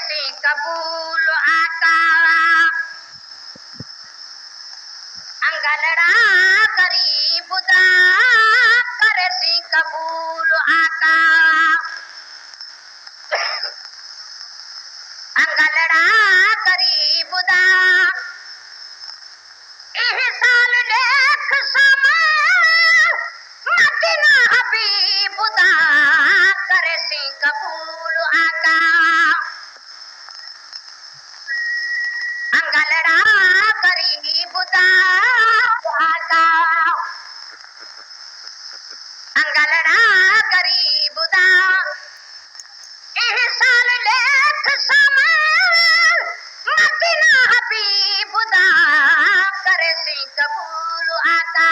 सी कबूल आका अंगलड़ा गरीब दा करे सी कबूल आका अंगलड़ा गरीब दा साल लेख समा मदीना हबीब दा करे सी कबूल आका अंगलड़ा गरीब दा आका अंगलड़ा गरीब दा साल लेख समा मदीना हबीब दा करे सी कबूल आका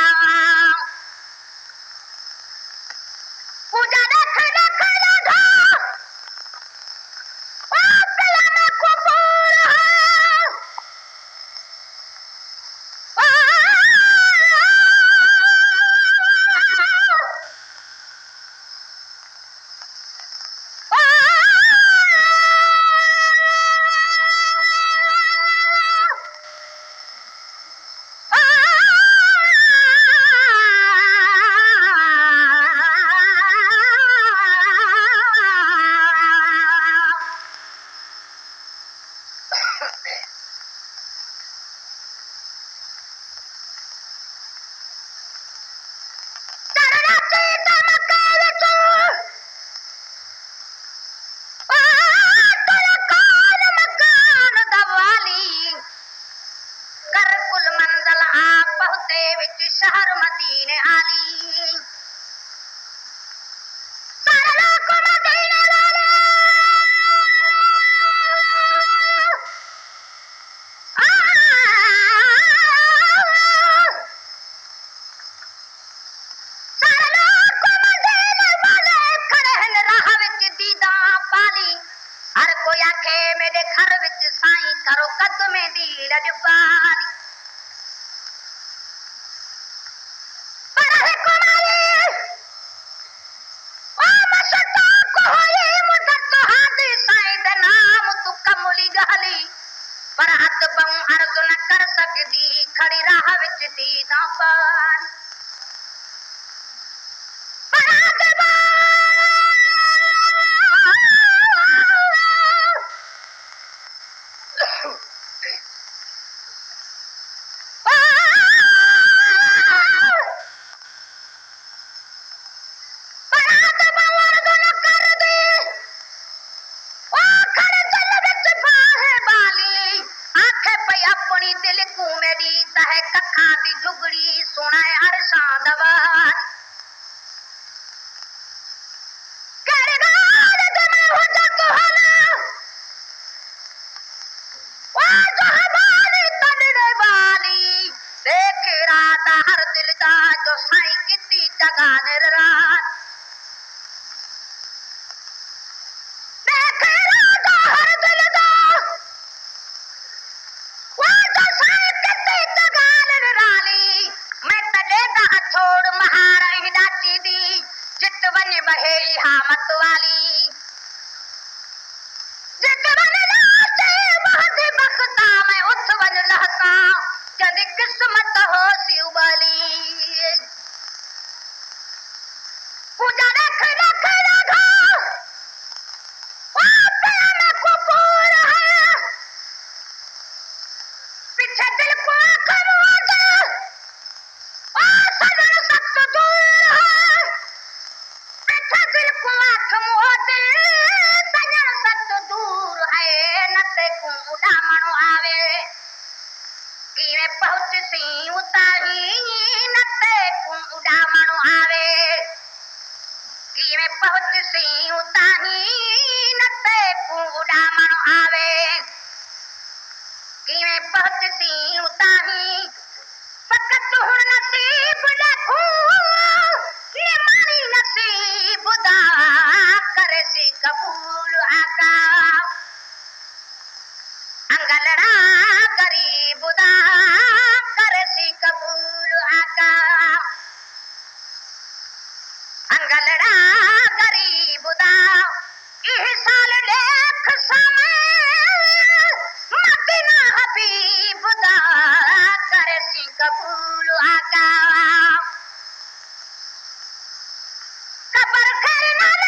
पूजा रख रख राधा ओ सलाम कबूल शहर मदीने आली सारा को मदीने वाले सारा को मदीने वाले खड़े न राह विच दीदा पाली हर कोई आखे मेरे घर विच साईं करो कदमे दी रजपाली पर हद बहु अर्ज न कर सकदी खड़ी राह विच दीदा पाल अपनी दिल को मेरी तह कखा दी जुगड़ी सुना अरशा दवार देखे रात हर दिल दा जो साई किती जगह रात देखे रात हर दिल दा छोड़ महारा हिदाची दी जित वन बहे इहा मत वाली जित वन लाचे बहुत बख्ता मैं उठ वन लहसा जद किस्मत हो सी उबली पूजा रख रख राधा ओ प्यारा कुकुर है पीछे दिल को खमोजा पहुंच सी उताही नते को उड़ामणो आवे कि में पहुंच सी उताही नते को उड़ामणो आवे कि में पहुंच सी उताही फकत हुन नसीब देखो ये मानी नसीब दा करे सी कबूल आका अंगलड़ा गरीब दा करे सी कबूल आका अंगलड़ा गरीब दा इह साल लेख समय मदीना हबीब दा करे सी कबूल आका कबर खैर नाल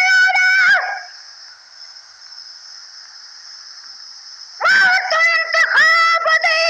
वो तो इंतखाब दे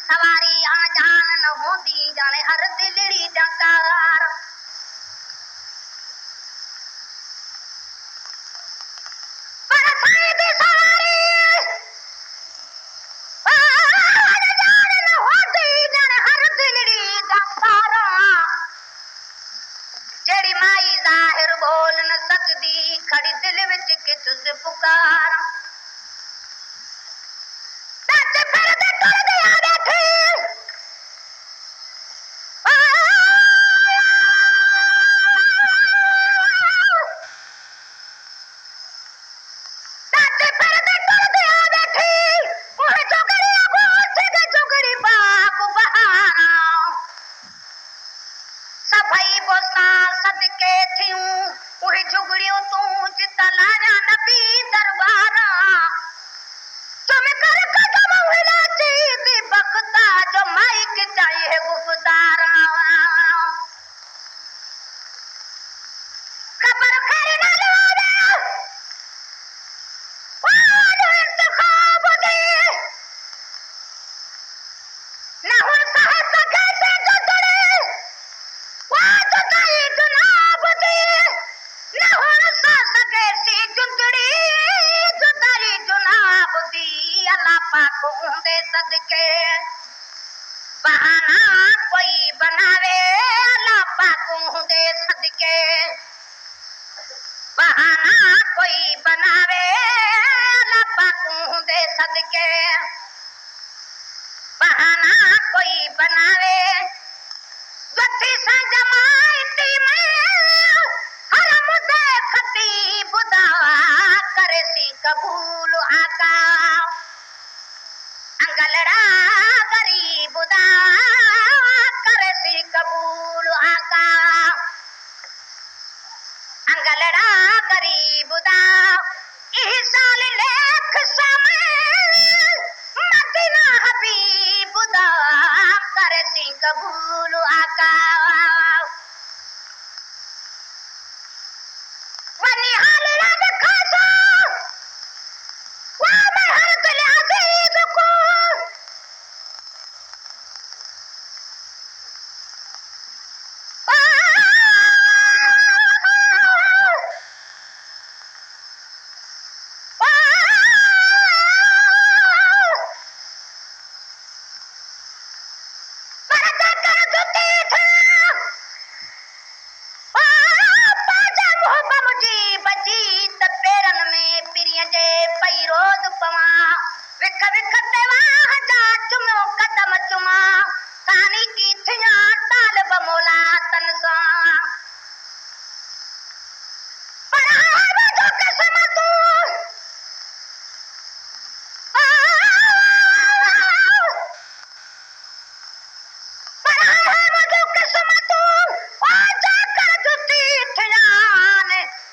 सवारी आ जान न होंदी जाने हर दिलड़ी जकार पर साई दी सवारी आ जान न होंदी जाने हर दिलड़ी जकार जेड़ी माई जाहिर बोल न सकदी खड़ी दिल विच किस पुकार सच फिर दे कर दिया बैठी सभई बोसा सदके थियूं उहे झुगड़ियूं तूं जित लाया नबी दरबारा तुम कर कदम हिलाची दी बख्ता जो माइक चाहिए गुफदारा खबर खैर ना लवादा वालो इंतखाब दे ना हो सह सके से जुदड़े वाद ताई जनाब दे ना हो सह सके से जुदड़ी जुदाई जनाब दी अल्लाह पाक दे सदके बहाना कोई बनावे अल्लाह पाक दे सदके बहाना कोई बनावे अल्लाह पाक दे सदके बहाना कोई बनावे जत्थी सा जमायती में हरम देखती बुदावा करे सी कबूल आका अंगलड़ा गरीब दा करे सी कबूल आका अंगलड़ा गरीब दा इह साल लेख समय मदीना हबीब दा करे सी कबूल आका वनी हाल रद खासा वा मैं हर दिल अजीज को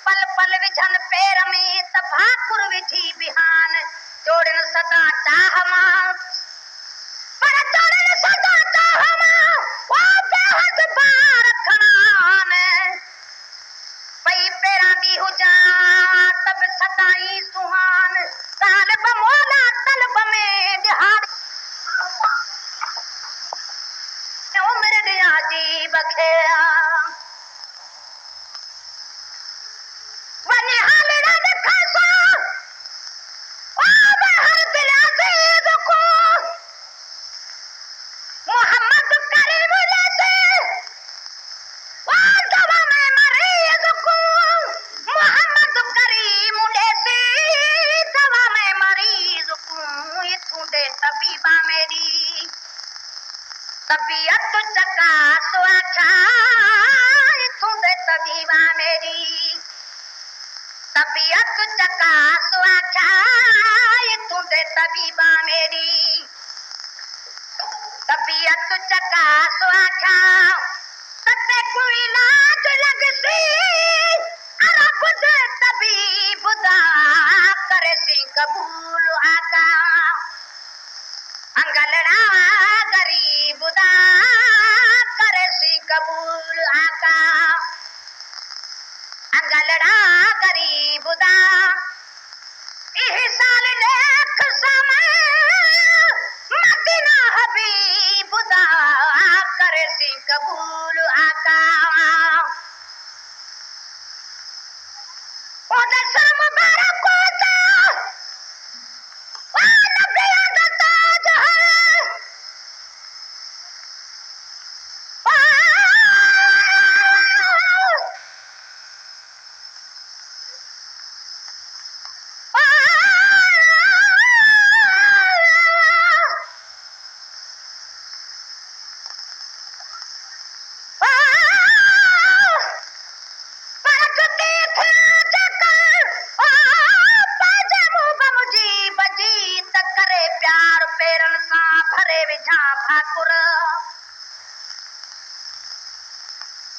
पल पल विझन पैर में त भाकुर विझी बिहान जोड़न सदा चाह मां पर जोड़न सदा चाह मां ओ बेहद बार खणाने पई पेरा दी हुजा तब सदाई सुहान तालब मोला तलब में दिहाड़ उम्र दिया जी बखेया वनी हाल रद खासो ओ हर दिल अजीज को मोहम्मद करीम जैसे ओ दवा में मरीज को मोहम्मद करीम जैसे दवा में मरीज को इतू दे तबीबा मेरी तबीयत चका सुआचा इतू दे तबीबा मेरी तबीयत चका सुआचा इतू दे तबीबा मेरी तबीयत चका सुआचा तते कोई लाज लगसी अरब दे तबीब दा करे सी कबूल आका अंगलड़ा गरीब दा करे सी कबूल आका अंगलड़ा गरीब दा इह साल लेख समय मदीना हबीब दा करे सी कबूल आका ओ दसर मुबारक होता ओ नबिया दा ताज है प्यार पेरन सा भरे विझा भाकुर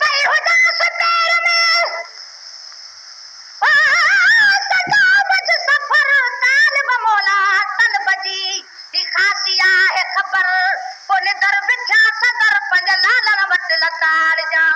पई उदास पैर में सदा बज सफर तालिब मौला तलब जी खासिया है खबर कोन दर बिछा सदर पंज लालण वट लताड़ जा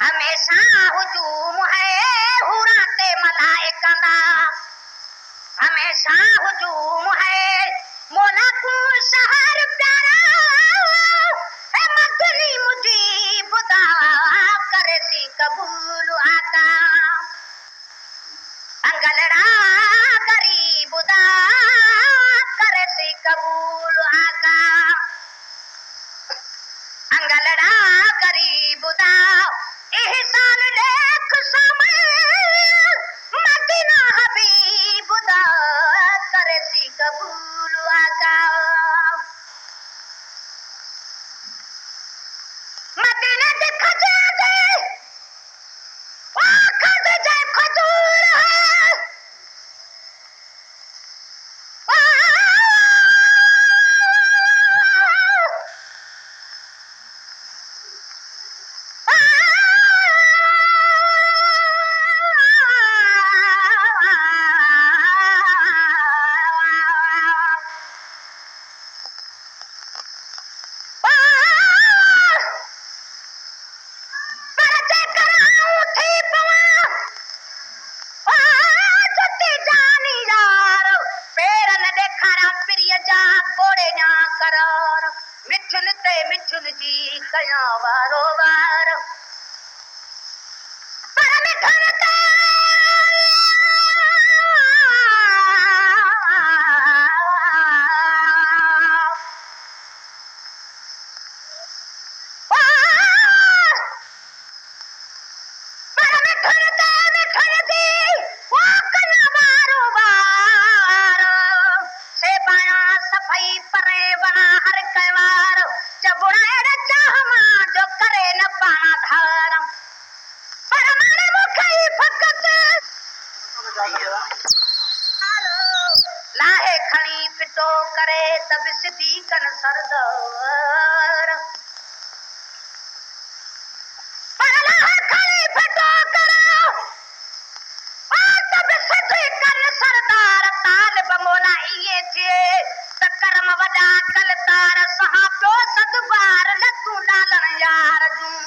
हमेशा हुजूम है हुराते मलाइका दा हमेशा हुजूम है मौला को शहर प्यारा है मदनी मुजीब दा करे सी कबूल आका अंगलड़ा गरीब दा करे सी कबूल आका अंगलड़ा गरीब दा एहसान लेख समय मदीना हबीब दा करे सी कबूल आका कोड़े ना करार मिठुन ते मिठुन जी कया वारो वार पर मिठुन ते लाहे खणी पिटो करे तब सिधी कन सरदार पर लाहे खणी पिटो करो तब सिधी कन सरदार ताल बमोला इए थे तकरम वडा कल तार सहा प्यो सदबार लतू डालन यार जूं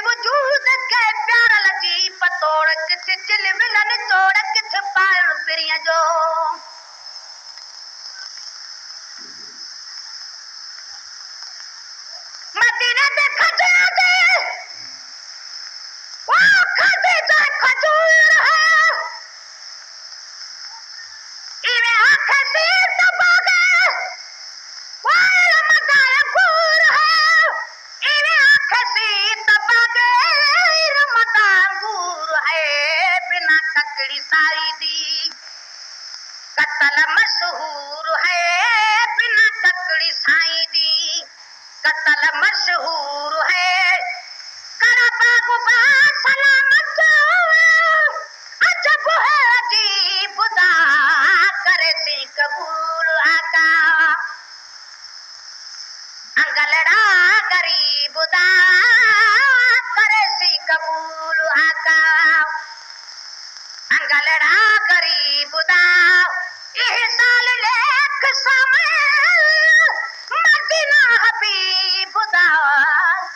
वजूद के प्यार लगी पतोड़ किथ चिल मिलन तोड़ किथ पायण पिरिय जो मदीने दे खजे दे वो खजे जा खजूर है इवे आंखें से दबोगे वो रमदान गुर है इवे आंखें से दबोगे रमदान गुर है बिना ककड़ी साई दी कतल मशहूर है बिना ककड़ी साई दी कतल मशहूर है कड़ा बागुबा सलामत अजब है अजीब दा करे सी कबूल आका अंगलड़ा गरीब दा करे सी कबूल आका अंगलड़ा गरीब दा यह साल लेख समय मदीना हबीब दा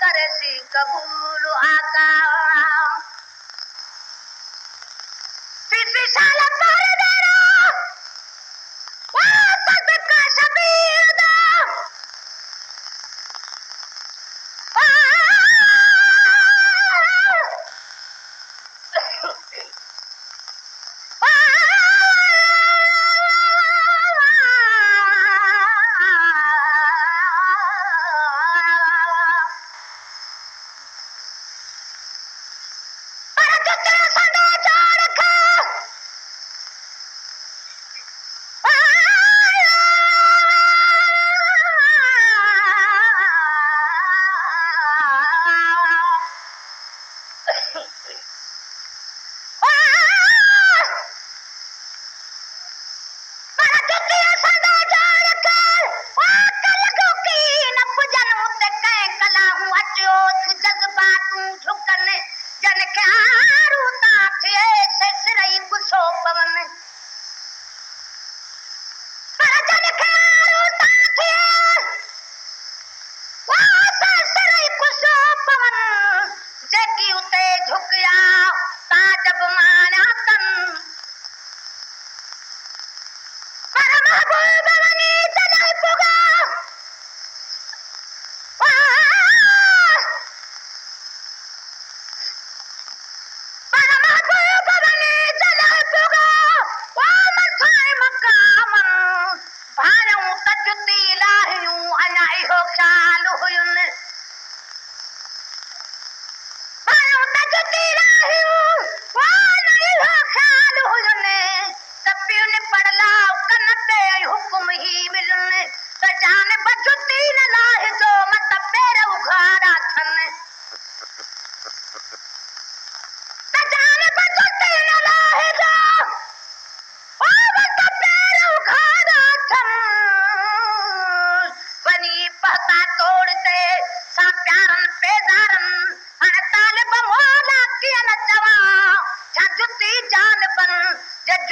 करे सी कबूल आका तीसरी साल तोड़ देना वो सदका शबीर दा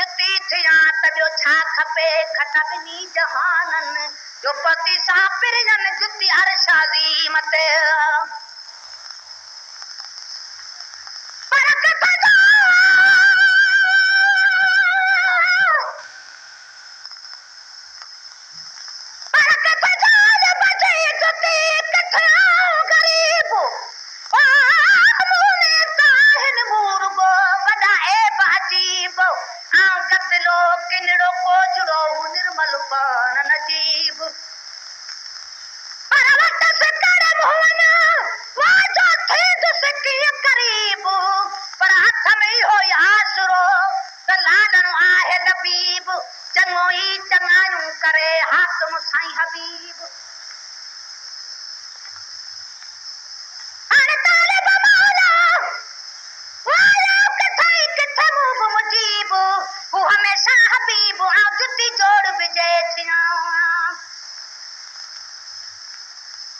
जुती थिया तबियो छा खपे खटबनी जहानन जो पति सा पिरजन जुती अरशादी मते निर्मल पान नजीब परवत सकड़ भुवन वाजो थे दुसकी करीब पर हथ में हो आसरो त लालन आहे लबीब चंगोई चंगायूं करे हाकम साईं हबीब हर तालिब मौला वाला कथई किथे मुब मुजीब वो हमेशा हबीब आ जुती जोड़ विजय थिया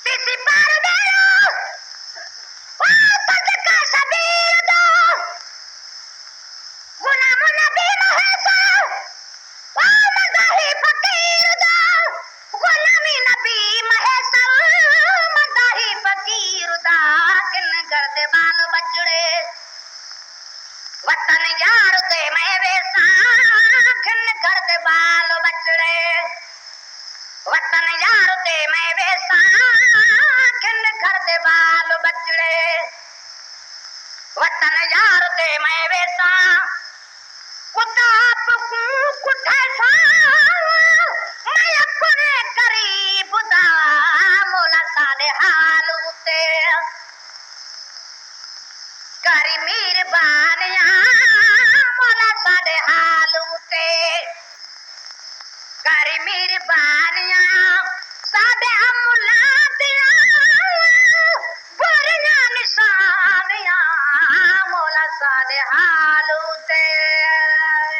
तिसी पार गयो ओ सदका सबीर दो गुलाम नबी महसा ओ मदाही फकीर दो गुलामी नबी महसा मदाही फकीर दा किन गर्दे बाल बचड़े वतन यार ते मैं वेसा किन गर्दे बाल बचड़े वतन यार ते मैं वेसा किन गर्दे बाल बचड़े वतन यार ते मैं वेसा कुताप कुठे सा मैं अपने करीब दा मोला साडे हाल उते करी मेहरबानिया मोला साडे हाल उते करी मेहरबानिया